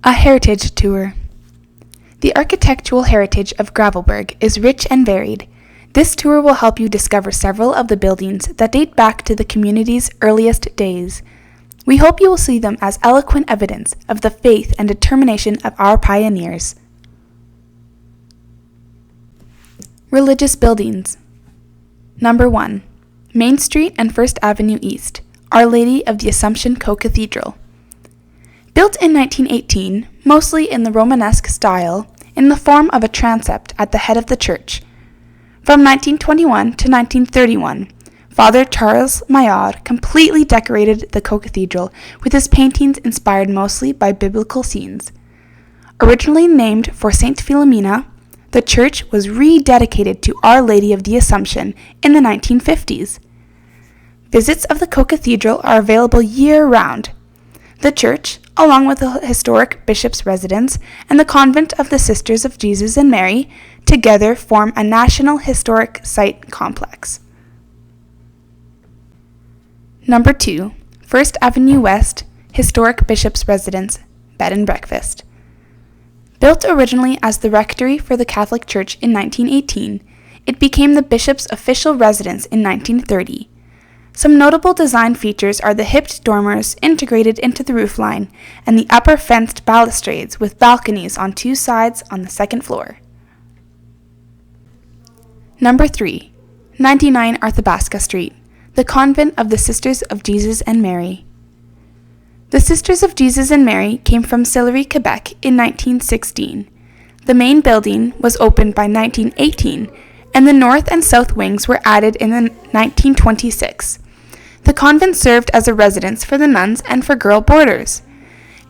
A heritage tour. The architectural heritage of Gravelbourg is rich and varied. This tour will help you discover several of the buildings that date back to the community's earliest days. We hope you will see them as eloquent evidence of the faith and determination of our pioneers. Religious buildings. Number 1. Main Street and 1st Avenue East, Our Lady of the Assumption Co-Cathedral. Built in 1918, mostly in the Romanesque style, in the form of a transept at the head of the church. From 1921 to 1931, Father Charles Maillard completely decorated the co-cathedral with his paintings inspired mostly by biblical scenes. Originally named for Saint Philomena, the church was rededicated to Our Lady of the Assumption in the 1950s. Visits of the co-cathedral are available year-round. The church, along with the historic bishop's residence and the convent of the Sisters of Jesus and Mary, together form a National Historic Site complex. Number 2. 1st Avenue West, Historic Bishop's Residence, Bed and Breakfast. Built originally as the rectory for the Catholic Church in 1918, it became the bishop's official residence in 1930. Some notable design features are the hipped dormers integrated into the roofline and the upper fenced balustrades with balconies on 2 sides on the 2nd floor. Number 3. 99 Arthabaska Street, the Convent of the Sisters of Jesus and Mary. The Sisters of Jesus and Mary came from Sillery, Quebec in 1916. The main building was opened by 1918, and the north and south wings were added in 1926. The convent served as a residence for the nuns and for girl boarders.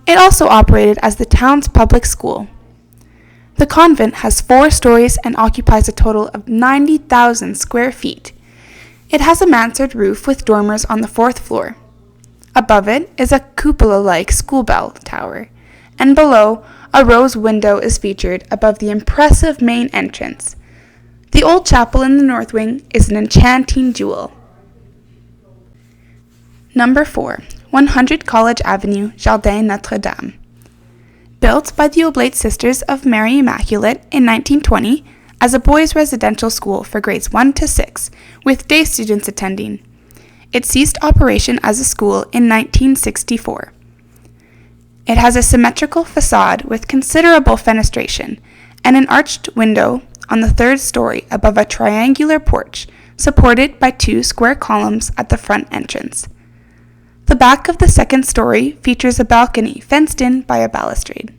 It also operated as the town's public school. The convent has 4 stories and occupies a total of 90,000 square feet. It has a mansard roof with dormers on the 4th floor. Above it is a cupola-like school bell tower, and below, a rose window is featured above the impressive main entrance. The old chapel in the north wing is an enchanting jewel. Number 4. 100 College Avenue, Jardin Notre-Dame. Built by the Oblate Sisters of Mary Immaculate in 1920 as a boys' residential school for grades 1 to 6, with day students attending. It ceased operation as a school in 1964. It has a symmetrical facade with considerable fenestration and an arched window on the 3rd story above a triangular porch supported by 2 square columns at the front entrance. The back of the 2nd story features a balcony fenced in by a balustrade.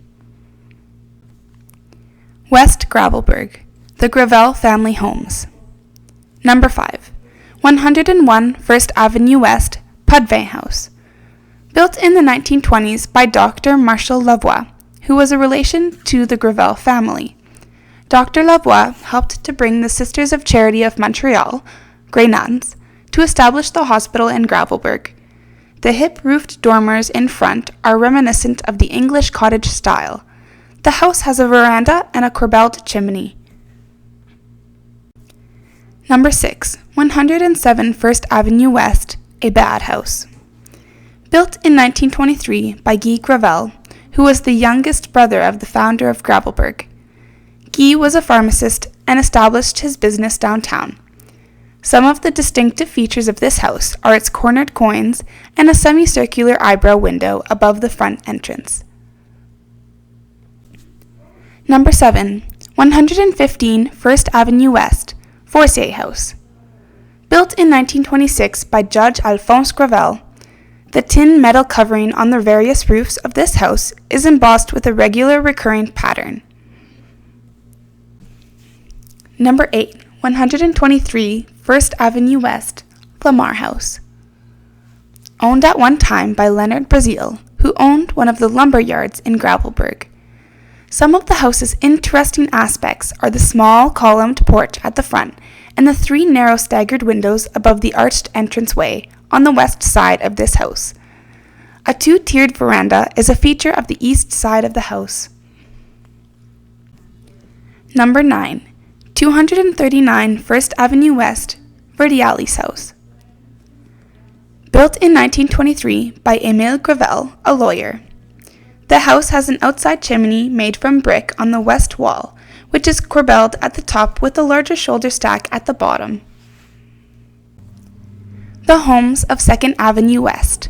West Gravelbourg, the Gravel family homes. Number 5. 101 1st Avenue West, Pudvin House. Built in the 1920s by Dr. Marshall Lavoie, who was a relation to the Gravel family. Dr. Lavoie helped to bring the Sisters of Charity of Montreal, Grey Nuns, to establish the hospital in Gravelbourg. The hip-roofed dormers in front are reminiscent of the English cottage style. The house has a veranda and a corbelled chimney. Number 6. 107 1st Avenue West, a bad house. Built in 1923 by Guy Gravel, who was the youngest brother of the founder of Gravelbourg. Guy was a pharmacist and established his business downtown. Some of the distinctive features of this house are its cornered coins and a semicircular eyebrow window above the front entrance. Number 7. 115 1st Avenue West, Forcier House. Built in 1926 by Judge Alphonse Gravel, the tin metal covering on the various roofs of this house is embossed with a regular recurring pattern. Number 8. 123 1st Avenue West, Lamar House. Owned at one time by Leonard Brazil, who owned one of the lumber yards in Gravelbourg. Some of the house's interesting aspects are the small columned porch at the front and the 3 narrow staggered windows above the arched entranceway on the west side of this house. A 2-tiered veranda is a feature of the east side of the house. Number 9. 239 1st Avenue West, Verdiali's house. Built in 1923 by Émile Gravel, a lawyer. The house has an outside chimney made from brick on the west wall, which is corbelled at the top with a larger shoulder stack at the bottom. The homes of 2nd Avenue West.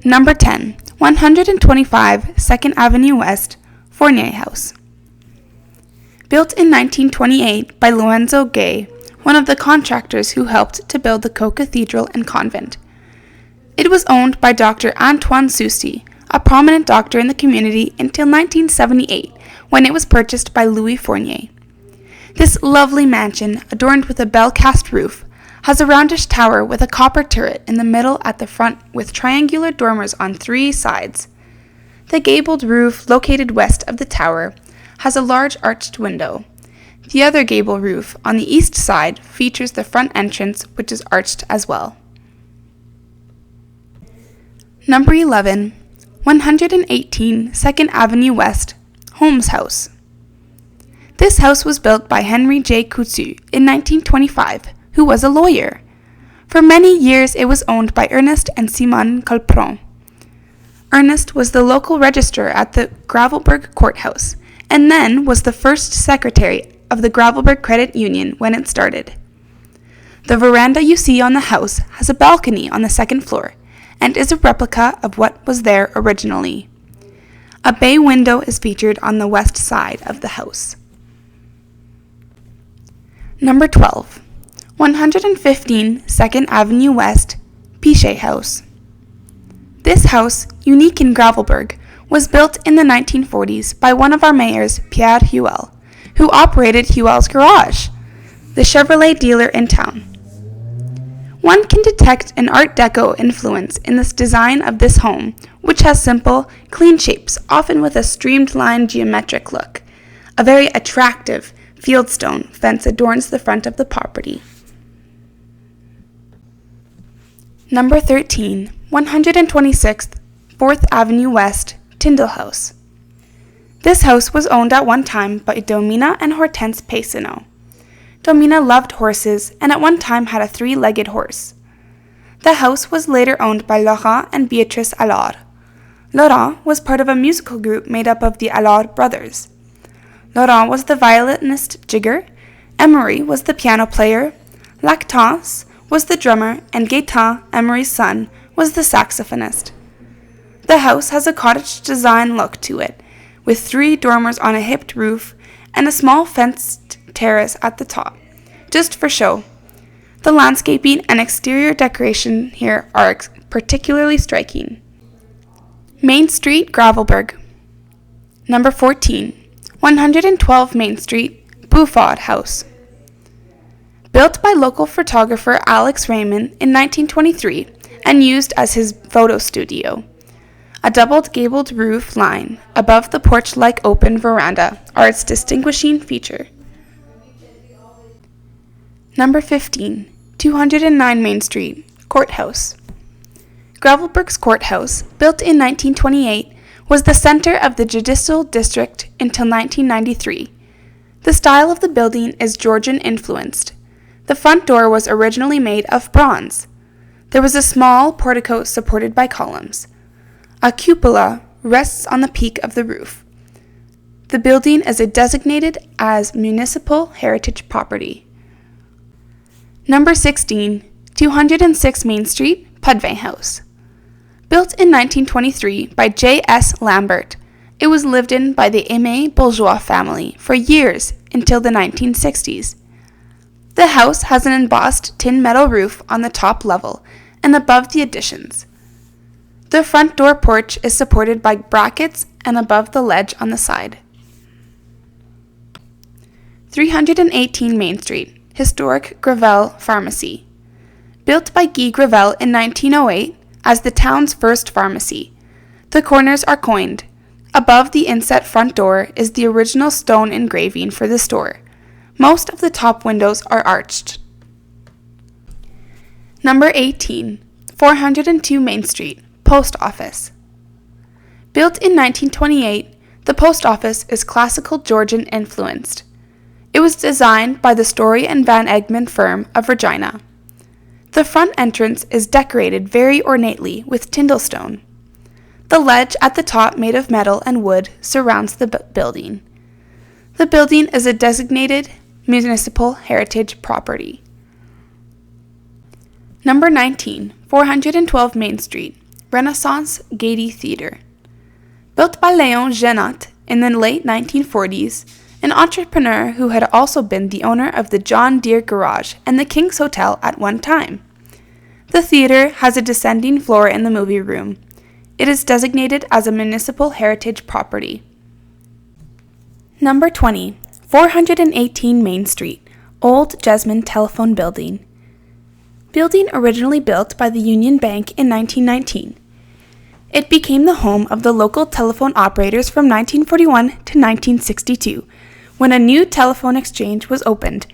Number 10, 125 2nd Avenue West, Fournier House. Built in 1928 by Lorenzo Gay, one of the contractors who helped to build the co-cathedral and convent. It was owned by Dr. Antoine Soucy, a prominent doctor in the community until 1978, when it was purchased by Louis Fournier. This lovely mansion, adorned with a bell-cast roof, has a roundish tower with a copper turret in the middle at the front with triangular dormers on 3 sides. The gabled roof, located west of the tower, has a large arched window. The other gable roof, on the east side, features the front entrance, which is arched as well. Number 11, 118 2nd Avenue West, Holmes House. This house was built by Henry J. Coutu in 1925, who was a lawyer. For many years it was owned by Ernest and Simone Colpron. Ernest was the local registrar at the Gravelbourg courthouse, and then was the first secretary of the Gravelbourg Credit Union when it started. The veranda you see on the house has a balcony on the 2nd floor, and is a replica of what was there originally. A bay window is featured on the west side of the house. Number 12, 115 2nd Avenue West, Pichet House. This house, unique in Gravelbourg, was built in the 1940s by one of our mayors, Pierre Huel, who operated Huel's Garage, the Chevrolet dealer in town. One can detect an Art Deco influence in this design of this home, which has simple, clean shapes, often with a streamlined geometric look. A very attractive fieldstone fence adorns the front of the property. Number 13, 126th 4th Avenue West, Tyndall House. This house was owned at one time by Domina and Hortense Paysanneau. Domina loved horses and at one time had a 3-legged horse. The house was later owned by Laurent and Beatrice Allard. Laurent was part of a musical group made up of the Allard brothers. Laurent was the violinist jigger, Emery was the piano player, Lactance was the drummer, and Gaëtan, Emery's son, was the saxophonist. The house has a cottage design look to it, with 3 dormers on a hipped roof and a small fenced terrace at the top, just for show. The landscaping and exterior decoration here are particularly striking. Main Street, Gravelbourg. Number 14, 112 Main Street, Bouffard House. Built by local photographer Alex Raymond in 1923 and used as his photo studio. A doubled gabled roof line above the porch-like open veranda are its distinguishing feature. Number 15, 209 Main Street, Courthouse. Gravelbourg's courthouse, built in 1928, was the center of the judicial district until 1993. The style of the building is Georgian-influenced. The front door was originally made of bronze. There was a small portico supported by columns. A cupola rests on the peak of the roof. The building is designated as municipal heritage property. Number 16, 206 Main Street, Pudvay House. Built in 1923 by J.S. Lambert, it was lived in by the Aimé Bourgeois family for years until the 1960s. The house has an embossed tin metal roof on the top level and above the additions. The front door porch is supported by brackets and above the ledge on the side. 318 Main Street, Historic Gravel Pharmacy. Built by Guy Gravel in 1908 as the town's first pharmacy. The corners are coined. Above the inset front door is the original stone engraving for the store. Most of the top windows are arched. Number 18, 402 Main Street, Post Office. Built in 1928, the post office is classical Georgian influenced. It was designed by the Story and Van Egmond firm of Regina. The front entrance is decorated very ornately with Tyndall stone. The ledge at the top, made of metal and wood, surrounds the building. The building is a designated municipal heritage property. Number 19, 412 Main Street, Renaissance Gaiety Theatre. Built by Léon Genot in the late 1940s, an entrepreneur who had also been the owner of the John Deere Garage and the King's Hotel at one time. The theater has a descending floor in the movie room. It is designated as a municipal heritage property. Number 20, 418 Main Street, Old Jesmond Telephone Building. Building originally built by the Union Bank in 1919. It became the home of the local telephone operators from 1941 to 1962, when a new telephone exchange was opened.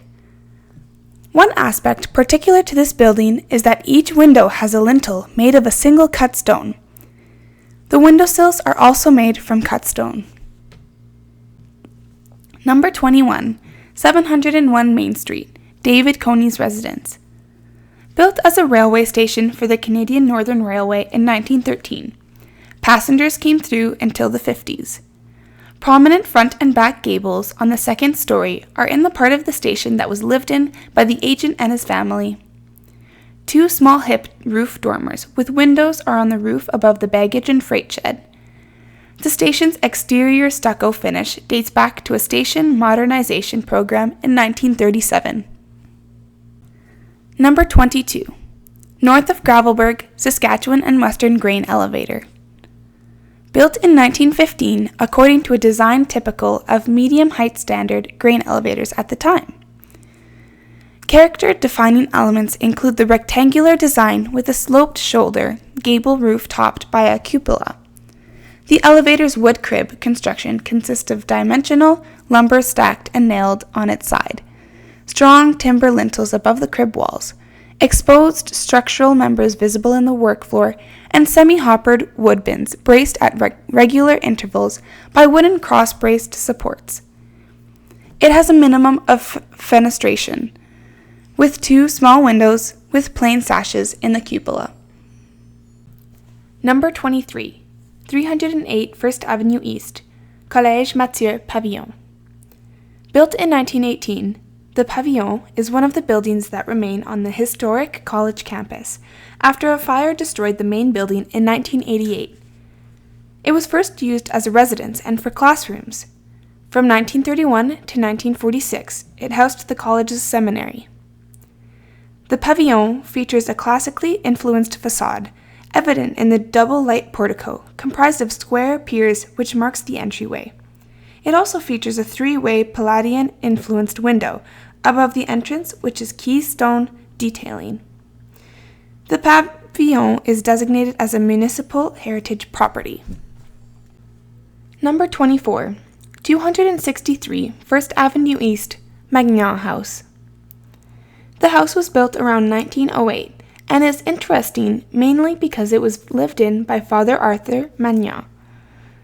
One aspect particular to this building is that each window has a lintel made of a single cut stone. The windowsills are also made from cut stone. Number 21, 701 Main Street, David Coney's Residence. Built as a railway station for the Canadian Northern Railway in 1913. Passengers came through until the 50s. Prominent front and back gables on the second story are in the part of the station that was lived in by the agent and his family. Two small hip roof dormers with windows are on the roof above the baggage and freight shed. The station's exterior stucco finish dates back to a station modernization program in 1937. Number 22, north of Gravelbourg, Saskatchewan and Western Grain Elevator. Built in 1915 according to a design typical of medium-height standard grain elevators at the time. Character-defining elements include the rectangular design with a sloped shoulder, gable roof topped by a cupola. The elevator's wood crib construction consists of dimensional lumber stacked and nailed on its side, strong timber lintels above the crib walls, exposed structural members visible in the work floor, and semi-hoppered wood bins braced at regular intervals by wooden cross-braced supports. It has a minimum of fenestration, with two small windows with plain sashes in the cupola. Number 23, 308 First Avenue East, Collège Mathieu Pavillon. Built in 1918, the Pavillon is one of the buildings that remain on the historic college campus after a fire destroyed the main building in 1988. It was first used as a residence and for classrooms. From 1931 to 1946, it housed the college's seminary. The Pavillon features a classically influenced facade, evident in the double light portico, comprised of square piers which marks the entryway. It also features a three-way Palladian-influenced window above the entrance, which is keystone detailing. The pavillon is designated as a municipal heritage property. Number 24, 263 First Avenue East, Magnan House. The house was built around 1908 and is interesting mainly because it was lived in by Father Arthur Magnan,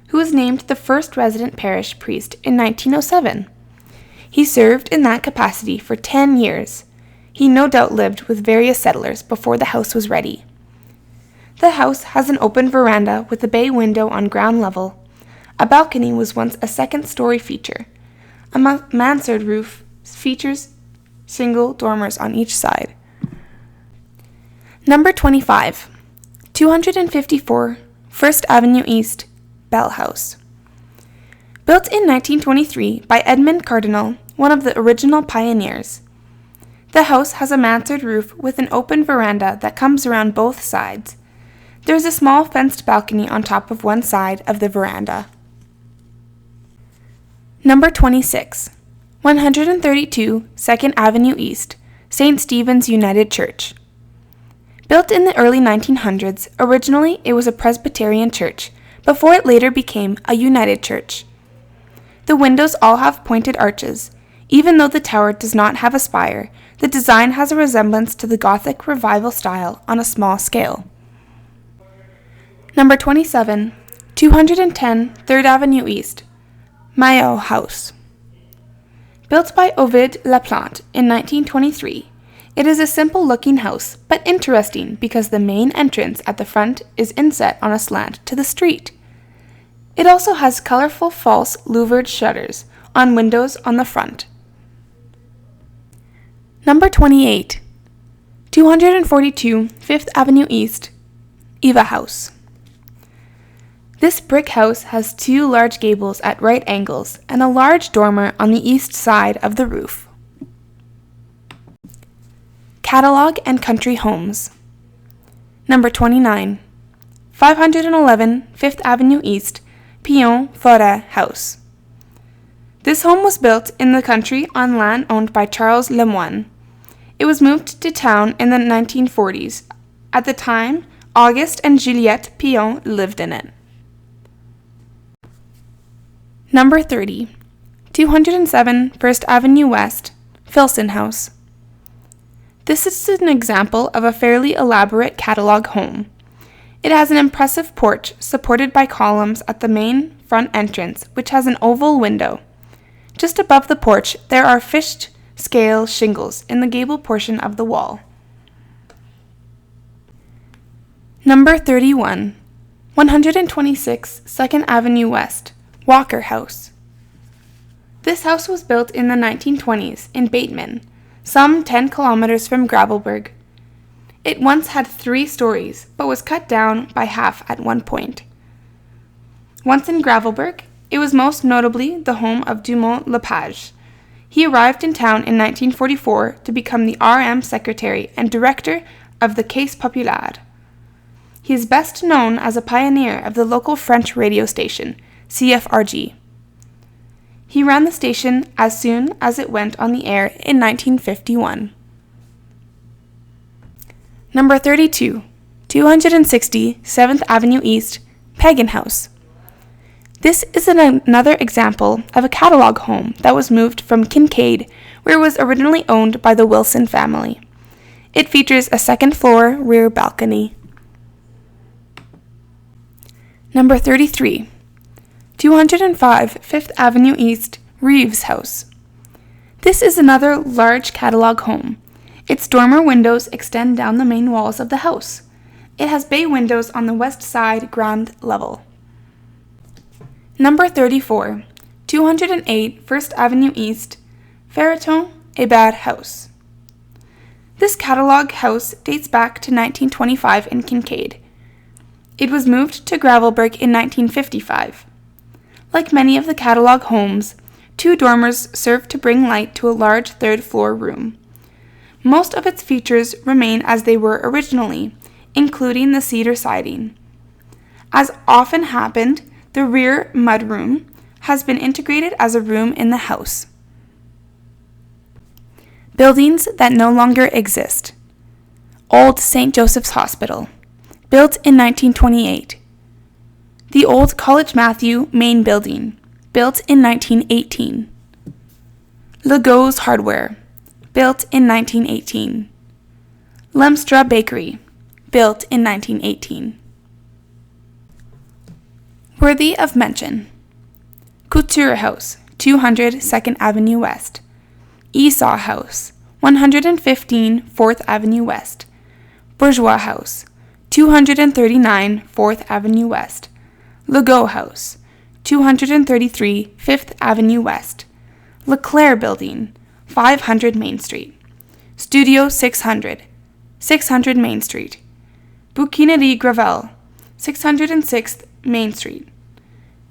who was named the first resident parish priest in 1907. He served in that capacity for 10 years. He no doubt lived with various settlers before the house was ready. The house has an open veranda with a bay window on ground level. A balcony was once a second-story feature. A mansard roof features single dormers on each side. Number 25, 254 First Avenue East, Bell House. Built in 1923 by Edmund Cardinal, one of the original pioneers. The house has a mansard roof with an open veranda that comes around both sides. There is a small fenced balcony on top of one side of the veranda. Number 26, 132 2nd Avenue East, St. Stephen's United Church. Built in the early 1900s, originally it was a Presbyterian church, before it later became a United Church. The windows all have pointed arches. Even though the tower does not have a spire, the design has a resemblance to the Gothic Revival style on a small scale. Number 27, 210 3rd Avenue East, Maillot House. Built by Ovid Laplante in 1923, It is a simple-looking house, but interesting because the main entrance at the front is inset on a slant to the street. It also has colorful false louvered shutters on windows on the front. Number 28. 242 5th Avenue East, Eva House. This brick house has two large gables at right angles and a large dormer on the east side of the roof. Catalog and Country Homes. Number 29. 511 5th Avenue East, Pion Forêt House. This home was built in the country on land owned by Charles Lemoine. It was moved to town in the 1940s. At the time, Auguste and Juliette Pion lived in it. Number 30. 207 1st Avenue West, Filson House. This is an example of a fairly elaborate catalog home. It has an impressive porch supported by columns at the main front entrance, which has an oval window. Just above the porch, there are fished scale shingles in the gable portion of the wall. Number 31. 126 2nd Avenue West, Walker House. This house was built in the 1920s in Bateman, some 10 kilometers from Gravelbourg. It once had 3 stories, but was cut down by half at one point. Once in Gravelbourg, it was most notably the home of Dumont Lepage. He arrived in town in 1944 to become the RM secretary and director of the Caisse Populaire. He is best known as a pioneer of the local French radio station, CFRG. He ran the station as soon as it went on the air in 1951. Number 32. 260 7th Avenue East, Pagan House. This is another example of a catalog home that was moved from Kincaid, where it was originally owned by the Wilson family. It features a second-floor rear balcony. Number 33. 205 5th Avenue East, Reeves House. This is another large catalog home. Its dormer windows extend down the main walls of the house. It has bay windows on the west side ground level. Number 34. 208 1st Avenue East, Ferreton Hébert House. This catalog house dates back to 1925 in Kincaid. It was moved to Gravelbourg in 1955. Like many of the catalog homes, 2 dormers serve to bring light to a large third-floor room. Most of its features remain as they were originally, including the cedar siding. As often happened, the rear mudroom has been integrated as a room in the house. Buildings that no longer exist. Old St. Joseph's Hospital, built in 1928. The old College Matthew main building, built in 1918. Legault's Hardware, built in 1918. Lemstra Bakery, built in 1918. Worthy of mention. Couture House, 200 2nd Avenue West. Esau House, 115 4th Avenue West. Bourgeois House, 239 4th Avenue West. Legault House, 233 5th Avenue West. Leclerc Building, 500 Main Street. Studio 600, 600 Main Street. Bouquinerie Gravel, 606th Main Street.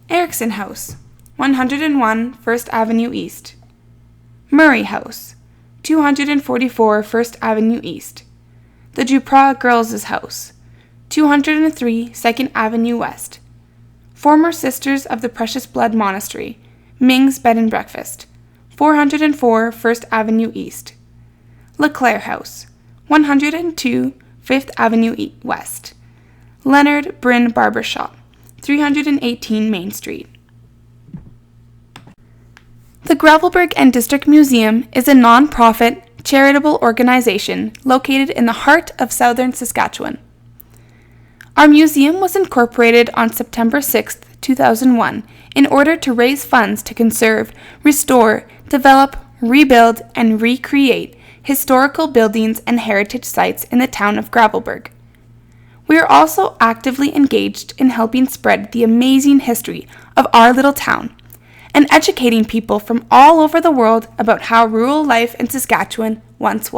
Erickson House, 101 1st Avenue East. Murray House, 244 1st Avenue East. The Duprat Girls' House, 203 2nd Avenue West. Former Sisters of the Precious Blood Monastery, Ming's Bed and Breakfast, 404 1st Avenue East. Leclerc House, 102 5th Avenue West. Leonard Bryn Barber Shop, 318 Main Street. The Gravelbourg and District Museum is a non-profit, charitable organization located in the heart of southern Saskatchewan. Our museum was incorporated on September 6, 2001, in order to raise funds to conserve, restore, develop, rebuild, and recreate historical buildings and heritage sites in the town of Gravelbourg. We are also actively engaged in helping spread the amazing history of our little town and educating people from all over the world about how rural life in Saskatchewan once was.